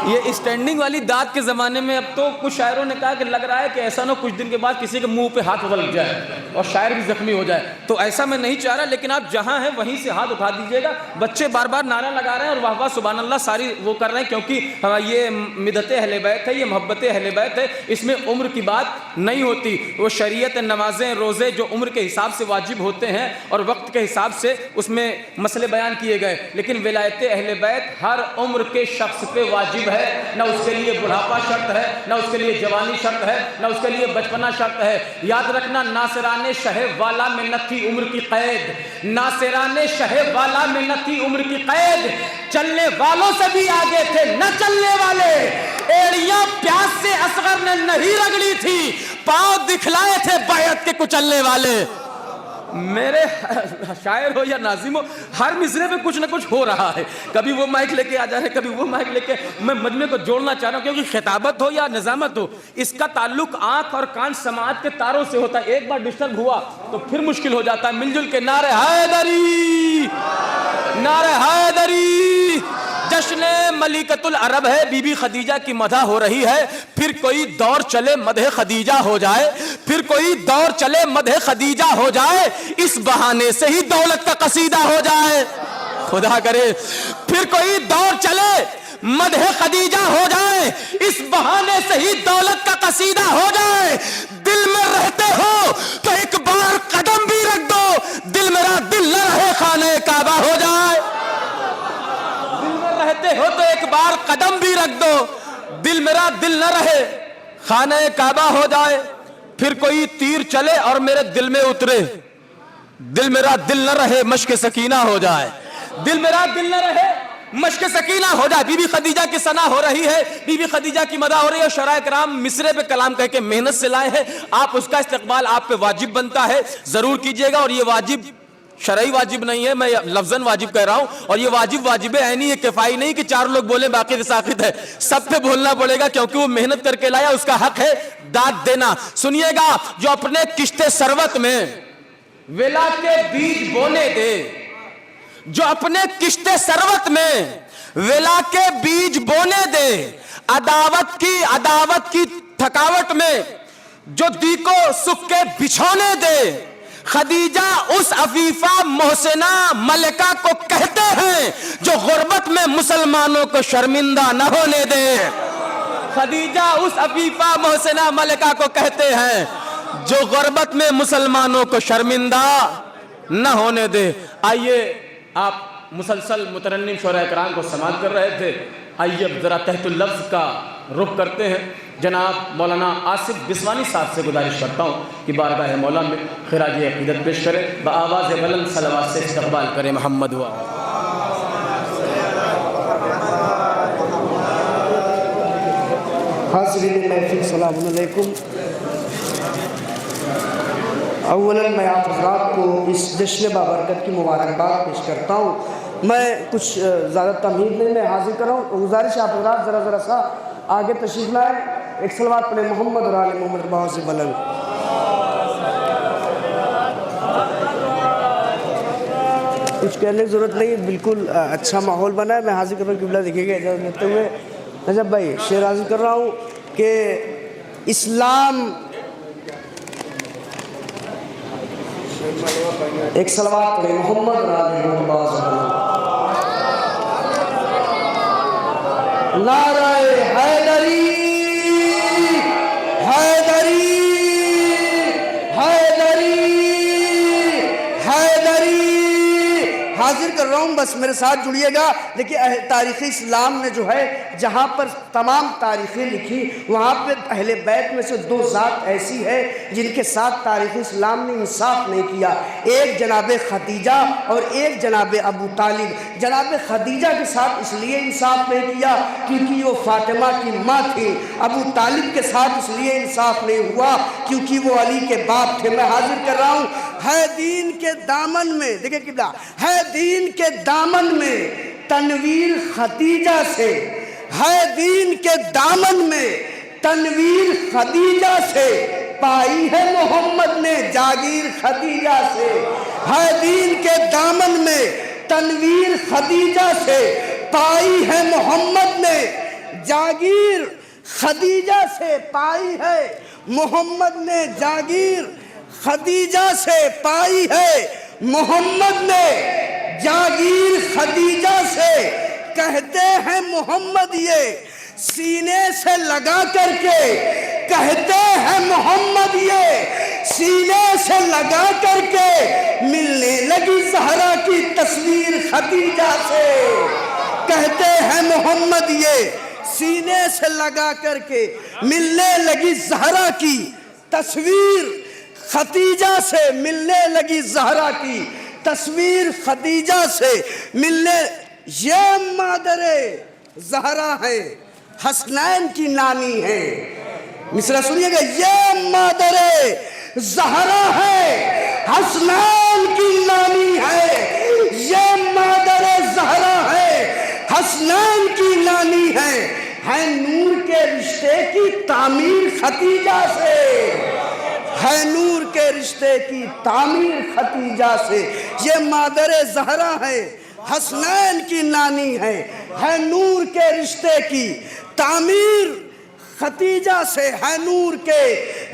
یہ اسٹینڈنگ والی داد کے زمانے میں اب تو کچھ شاعروں نے کہا کہ لگ رہا ہے کہ ایسا نہ کچھ دن کے بعد کسی کے منہ پہ ہاتھ بدل جائے اور شاعر بھی زخمی ہو جائے. تو ایسا میں نہیں چاہ رہا, لیکن آپ جہاں ہیں وہیں سے ہاتھ اٹھا دیجیے گا. بچے بار بار نعرہ لگا رہے ہیں اور واہ واہ سبحان اللہ ساری وہ کر رہے ہیں, کیونکہ یہ مدحت اہل بیت ہے, یہ محبت اہل بیت ہے, اس میں عمر کی بات نہیں ہوتی. وہ شریعت, نمازیں, روزے جو عمر کے حساب سے واجب ہوتے ہیں اور وقت کے حساب سے اس میں مسئلے بیان کیے گئے, لیکن ولایت اہل بیت ہر عمر کے شخص پہ واجب ہے. نہ اس کے لیے بڑھاپا شرط ہے, نہ اس کے لیے جوانی شرط ہے, نہ اس کے لیے بچپنا شرط ہے. یاد رکھنا, ناصران شہ والا میں نہ تھی عمر کی قید, ناصران شہ والا میں نہ تھی عمر کی قید, چلنے والوں سے بھی آگے تھے نہ چلنے والے, ایڑیاں پیاس سے اصغر نے نہیں رگڑی تھی, پاؤں دکھلائے تھے بیعت کے کچلنے والے. میرے شاعر ہو یا ناظم ہو, ہر مصرے پہ کچھ نہ کچھ ہو رہا ہے. کبھی وہ مائک لے کے آ جا رہے, کبھی وہ مائک لے کے. میں مجمع کو جوڑنا چاہ رہا ہوں کیونکہ خطابت ہو یا نظامت ہو, اس کا تعلق آنکھ اور کان سماعت کے تاروں سے ہوتا ہے. ایک بار ڈسٹرب ہوا تو پھر مشکل ہو جاتا ہے. مل جل کے نعرہ حیدری, نعرہ حیدری. جشن ملکۃ العرب ہے, بی بی خدیجہ کی مدح ہو رہی ہے. پھر کوئی دور چلے مدح خدیجہ ہو جائے, پھر کوئی دور چلے مدح خدیجہ ہو جائے, اس بہانے سے ہی دولت کا قصیدہ ہو جائے. خدا کرے پھر کوئی دور چلے مدح خدیجہ ہو جائے, اس بہانے سے ہی دولت کا قصیدہ ہو جائے. دل میں رہتے ہو تو ایک بار قدم بھی رکھ دو, دل میرا دل نہ رہے خانہ کعبہ ہو جائے. رہتے ہو تو ایک بار قدم بھی رکھ دو, دل میرا دل نہ رہے خانہ کعبہ ہو جائے. پھر کوئی تیر چلے اور میرے دل میں اترے, دل میرا دل نہ رہے مشق سکینہ ہو جائے, دل میرا دل نہ رہے مشق سکینہ ہو جائے. بی بی خدیجہ کی ثنا ہو رہی ہے, بی بی خدیجہ کی مدح ہو رہی ہے. شعراء کرام مصرے پہ کلام کہہ کے محنت سے لائے ہیں, آپ اس کا استقبال آپ پہ واجب بنتا ہے, ضرور کیجئے گا. اور یہ واجب شرعی واجب نہیں ہے, میں لفظاً واجب کہہ رہا ہوں, اور یہ واجب واجب عینی ہے, کفائی نہیں کہ 4 لوگ بولیں باقی ساقط ہے. سب پہ بولنا پڑے گا کیونکہ وہ محنت کر کے لایا, اس کا حق ہے داد دینا. سنیے گا, جو اپنے کشت ثروت میں ولا کے بیج بونے دے, جو اپنے کشت ثروت میں ولا کے بیج بونے دے, عداوت کی تھکاوٹ میں جو دیکو سکھ کے بچھونے دے. خدیجہ اس عفیفہ محسنہ ملکہ کو کہتے ہیں جو غربت میں مسلمانوں کو شرمندہ نہ ہونے دے. خدیجہ اس عفیفہ محسنہ ملکہ کو کہتے ہیں جو غربت میں مسلمانوں کو شرمندہ نہ ہونے دے. آئیے, آپ مسلسل مترنم شعراء کرام کو سماعت کر رہے تھے, آئیے اب ذرا تحت اللفظ کا رخ کرتے ہیں. جناب مولانا آصف بسوانی صاحب سے گزارش کرتا ہوں کہ بارگاہ مولا میں خراج عقیدت پیش کریں, بآواز بلند صلوات سے استقبال کریں. محمد ہوا. حاضرین محفل السلام علیکم. اولاً میں آپ حضرات کو اس جشن بابرکت کی مبارکباد پیش کرتا ہوں. میں کچھ زیادہ تمہید نہیں میں حاضر کر رہا ہوں. گزارش آپ حضرات ذرا سا آگے تشریف لائیں, ایک صلوات پڑھیں محمد اور آل محمد بہت سے بلند. کچھ کہنے کی ضرورت نہیں, بالکل اچھا ماحول بنا ہے. میں حاضر کر رہا ہوں, قبلہ دیکھیں گے اجازت دیتے ہوئے. نجب بھائی شعر حاضر کر رہا ہوں کہ اسلام, ایک صلوات پڑھیں محمد اور آل محمد بہت سے بلند. نعرہ حیدری حیدری حیدری حیدری. حاضر کر رہا ہوں, بس میرے ساتھ جڑیے گا. دیکھیے تاریخ اسلام نے جو ہے جہاں پر تمام تاریخیں لکھی, وہاں پہ اہل بیت میں سے 2 ذات ایسی ہے جن کے ساتھ تاریخ اسلام نے انصاف نہیں کیا. ایک جناب خدیجہ اور ایک جناب ابو طالب. جناب خدیجہ کے ساتھ اس لیے انصاف نہیں کیا کیونکہ وہ فاطمہ کی ماں تھی. ابو طالب کے ساتھ اس لیے انصاف نہیں ہوا کیونکہ وہ علی کے باپ تھے. میں حاضر کر رہا ہوں, ہے دین کے دامن میں, دیکھیں قبلہ, ہے دین کے دامن میں تنویر خدیجہ سے, ہے دین کے دامن میں تنویر خدیجہ سے, پائی ہے محمد نے جاگیر خدیجہ سے. ہے دین کے دامن میں تنویر خدیجہ سے, پائی ہے محمد نے جاگیر خدیجہ سے پائی ہے، محمد نے جاگیر خدیجہ سے پائی ہے، محمد نے جاگیر خدیجہ سے، کہتے ہیں محمد یہ سینے سے لگا کر کے، کہتے ہیں محمد یہ سینے سے لگا کر کے، ملنے لگی زہرا کی تصویر خدیجہ سے، کہتے ہیں محمد یہ سینے سے لگا کر کے، ملنے لگی زہرا کی تصویر خدیجہ سے، ملنے لگی زہرا کی تصویر خدیجہ سے ملنے، یہ مادر زہرا ہے، حسنین کی نانی ہے، مصرع سنیے گا، یہ مادر زہرا ہے، حسنین کی نانی ہے، یہ مادر زہرا ہے، حسنین کی نانی ہے نور کے رشتے کی تعمیر خدیجہ سے، ہے نور کے رشتے کی تعمیر خدیجہ سے، یہ مادر زہرا ہے، حسنین کی نانی ہے نور کے رشتے کی تعمیر خدیجہ سے، ہے نور کے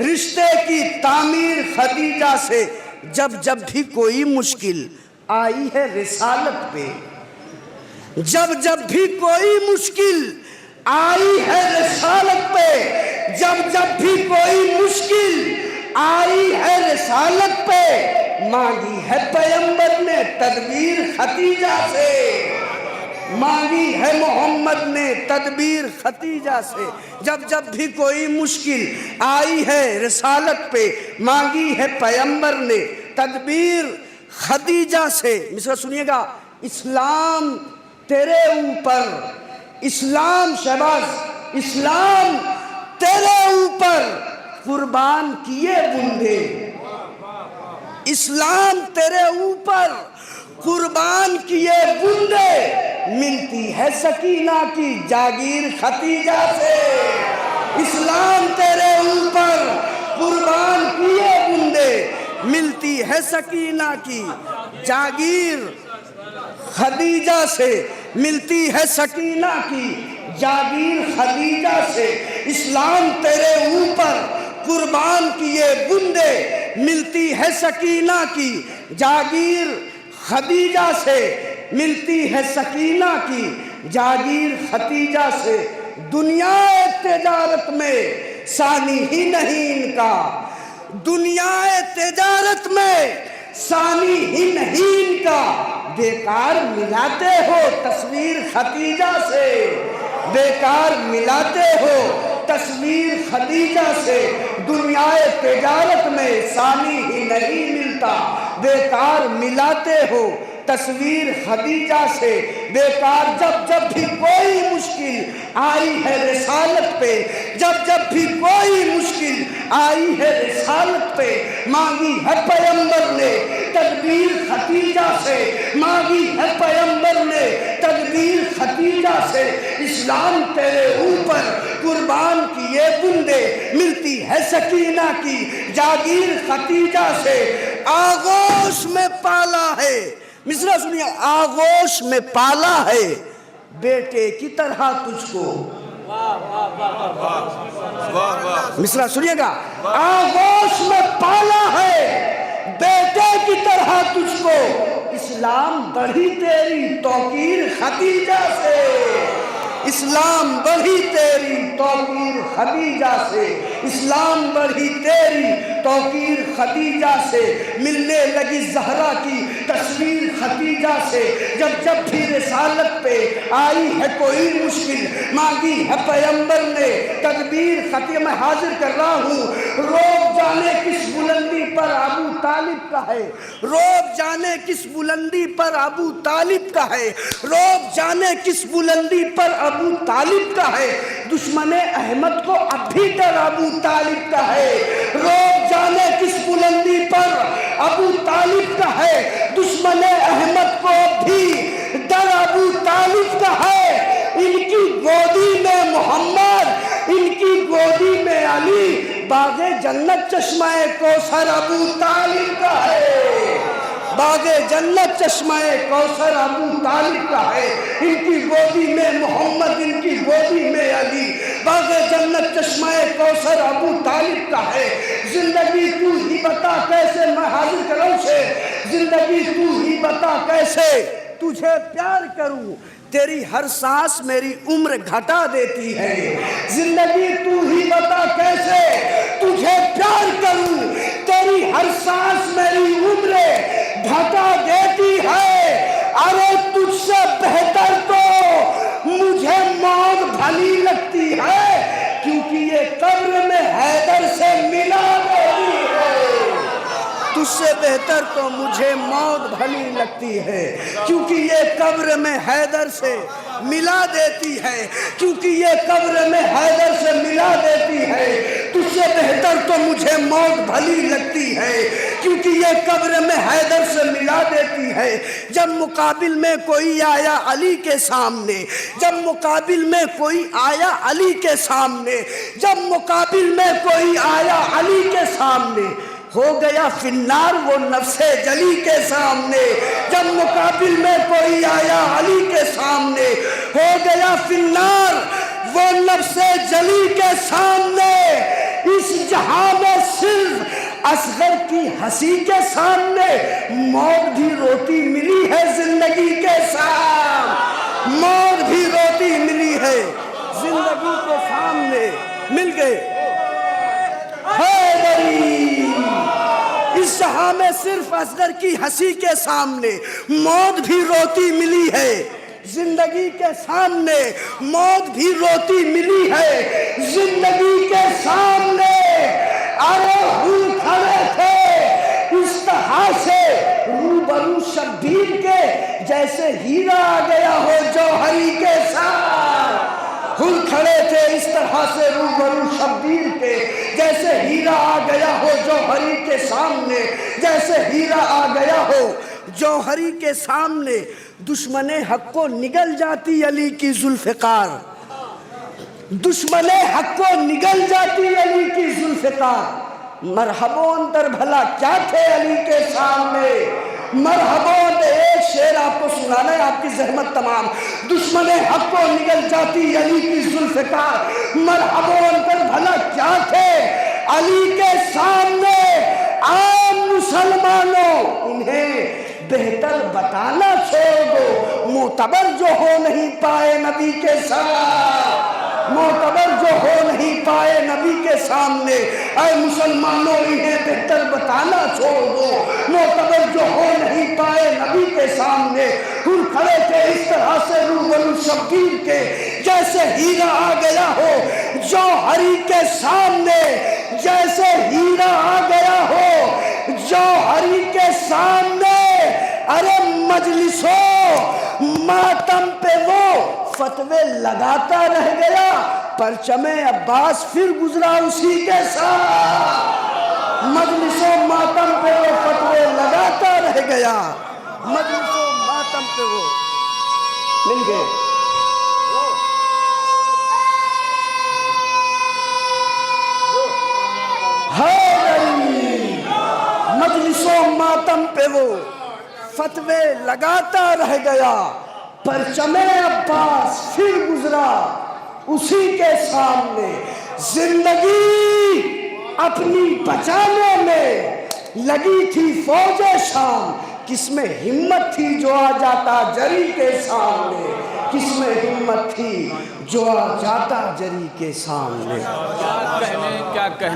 رشتے کی تعمیر خدیجہ سے، جب جب بھی کوئی مشکل آئی ہے رسالت پہ، جب جب بھی کوئی مشکل آئی ہے رسالت پہ، جب جب بھی کوئی مشکل آئی ہے رسالت پہ، مانگی ہے پیغمبر نے تدبیر خدیجہ سے، مانگی ہے محمد نے تدبیر خدیجہ سے، جب جب بھی کوئی مشکل آئی ہے رسالت پہ، مانگی ہے پیغمبر نے تدبیر خدیجہ سے۔ مصرع سنیے گا، اسلام تیرے اوپر، اسلام شہباز، اسلام تیرے اوپر قربان کیے بندے، اسلام تیرے اوپر قربان کیے بندے، ملتی ہے سکینہ کی جاگیر خدیجہ سے، اسلام تیرے اوپر قربان کیے بندے، ملتی ہے سکینہ کی جاگیر خدیجہ سے، ملتی ہے سکینہ کی جاگیر خدیجہ سے، اسلام تیرے اوپر قربان کیے بندے، ملتی ہے سکینہ کی جاگیر خدیجہ سے، ملتی ہے سکینہ کی جاگیر خدیجہ سے، دنیا تجارت میں ثانی ہی نہیں ان کا، دنیا تجارت میں ثانی ہی نہیں ان کا، بیکار ملاتے ہو تصویر خدیجہ سے، بیکار ملاتے ہو تصویر خدیجہ سے، دنیا تجارت میں ثانی ہی نہیں ملتا، بیکار ملاتے ہو تصویر خدیجہ سے، بیکار جب جب بھی کوئی مشکل آئی ہے رسالت پہ، جب جب بھی کوئی مشکل آئی ہے رسالت پہ، مانگی ہے پیغمبر نے تدبیر خدیجہ سے، مانگی ہے پیغمبر نے تدبیر خدیجہ سے، اسلام تیرے اوپر قربان کیے بندے، ملتی ہے سکینہ کی جاگیر خدیجہ سے، آغوش میں پالا ہے، مصرع سنیے، آغوش میں پالا ہے بیٹے کی طرح تجھ کو، مصرع سنیے گا، آغوش میں پالا ہے بیٹے کی طرح تجھ کو، اسلام بڑھی تیری توقیر خدیجہ سے، اسلام بڑھی تیری توقیر خدیجہ سے، اسلام بڑھی تیری توقیر خدیجہ سے، ملنے لگی زہرا کی تصویر خدیجہ سے، جب جب بھی رسالت پہ آئی ہے کوئی مشکل، مانگی ہے پیغمبر نے تدبیر خدیجہ، میں حاضر کر رہا ہوں، روب جانے کس بلندی پر ابو طالب کا ہے، روب جانے کس بلندی پر ابو طالب کا ہے، روب جانے کس بلندی پر ابو طالب کا ہے، دشمن احمد کو اب بھی ڈر ابو طالب کا ہے، روب جانے کس بلندی پر ابو طالب کا ہے، دشمن احمد کو اب بھی ڈر ابو طالب کا ہے، ان کی گودی میں محمد، ان کی گودی میں علی، باغ جنت چشمہ کوثر ابو طالب کا ہے، باغ جنت چشمہ کوثر ابو طالب کا ہے، ان کی گودی میں محمد، ان کی گودی میں علی۔ باغ جنت چشمہ کوثر ابو طالب کا ہے، زندگی تو ہی بتا کیسے میں حاضر کروں سے، زندگی تو ہی بتا کیسے تجھے پیار کروں، تیری ہر سانس میری عمر گھٹا دیتی ہے، زندگی تو ہی بتا کیسے تجھے پیار کروں، تیری ہر سانس میری عمر گھٹا دیتی ہے، ارے تجھ سے بہتر تو مجھے موت بھلی لگتی ہے، کیونکہ یہ قبر میں حیدر سے ملا دیتی ہے، تجھ سے بہتر تو مجھے موت بھلی لگتی ہے، کیونکہ یہ قبر میں حیدر سے ملا دیتی ہے، کیونکہ یہ قبر میں حیدر سے ملا دیتی ہے، تجھ سے بہتر تو مجھے موت بھلی لگتی ہے، کیونکہ یہ قبر میں حیدر سے ملا دیتی ہے۔ جب مقابل میں کوئی آیا علی کے سامنے، جب مقابل میں کوئی آیا علی کے سامنے، جب مقابل میں کوئی آیا علی کے سامنے، ہو گیا فی النار وہ نفس جلی کے سامنے، جب مقابل میں کوئی آیا علی کے سامنے، ہو گیا فی النار وہ نفس جلی کے سامنے، اس جہاں میں صرف اصغر کی ہنسی کے سامنے موت بھی روتی ملی ہے، زندگی کے ساتھ موت بھی روتی ملی ہے، زندگی کے سامنے مل گئے حیدری، اس جہاں میں صرف اصغر کی ہنسی کے سامنے موت بھی روتی ملی ہے، زندگی کے سامنے موت بھی روتی ملی ہے، زندگی کے سامنے ارے ہم کھڑے تھے اس طرح سے روبرو شبیر کے، جیسے ہیرا آ گیا ہو جوہری کے ساتھ، ہم کھڑے تھے اس طرح سے روبرو شبیر کے، جیسے ہیرا آ گیا ہو جوہری کے سامنے، جیسے ہیرا آ گیا ہو جوہری کے سامنے، دشمن حق کو نگل جاتی علی کی ذوالفقار، دشمن حق کو نگل جاتی علی کی ذوالفقار، مرحبون در بھلا کیا تھے علی کے سامنے، مرحبون، ایک شعر آپ کو سنانا ہے، آپ کی زحمت تمام، دشمن حق کو نگل جاتی علی کی ذوالفقار، مرحبون در بھلا کیا تھے علی کے سامنے، عام مسلمانوں انہیں بہتر بتانا چھوڑ دو، معتبر جو ہو نہیں پائے نبی کے ساتھ، معتبر جو ہو نہیں پائے نبی کے سامنے، اے مسلمانوں انہیں بہتر بتانا چھوڑ دو، معتبر جو ہو نہیں پائے نبی کے سامنے، ہم کھڑے تھے اس طرح سے روبرو شبیر کے، جیسے ہیرا آ گیا ہو جوہری کے سامنے، جیسے ہیرا آ گیا ہو جوہری کے سامنے، ارے مجلسوں ماتم پہ وہ فتوے لگاتا رہ گیا، پرچم عباس پھر گزرا اسی کے ساتھ، مجلسوں ماتم پہ وہ فتوے لگاتا رہ گیا، مجلسوں ماتم پہ وہ مل گئے، مجلسوں ماتم پہ وہ فتوے لگاتا رہ گیا، پرچم عباس پھر گزرا اسی کے سامنے، زندگی اپنی بچانے میں لگی تھی فوج شام، کس میں ہمت تھی جو آ جاتا جری کے سامنے، کس میں ہمت تھی جو آ جاتا جری کے سامنے، کیا کہنے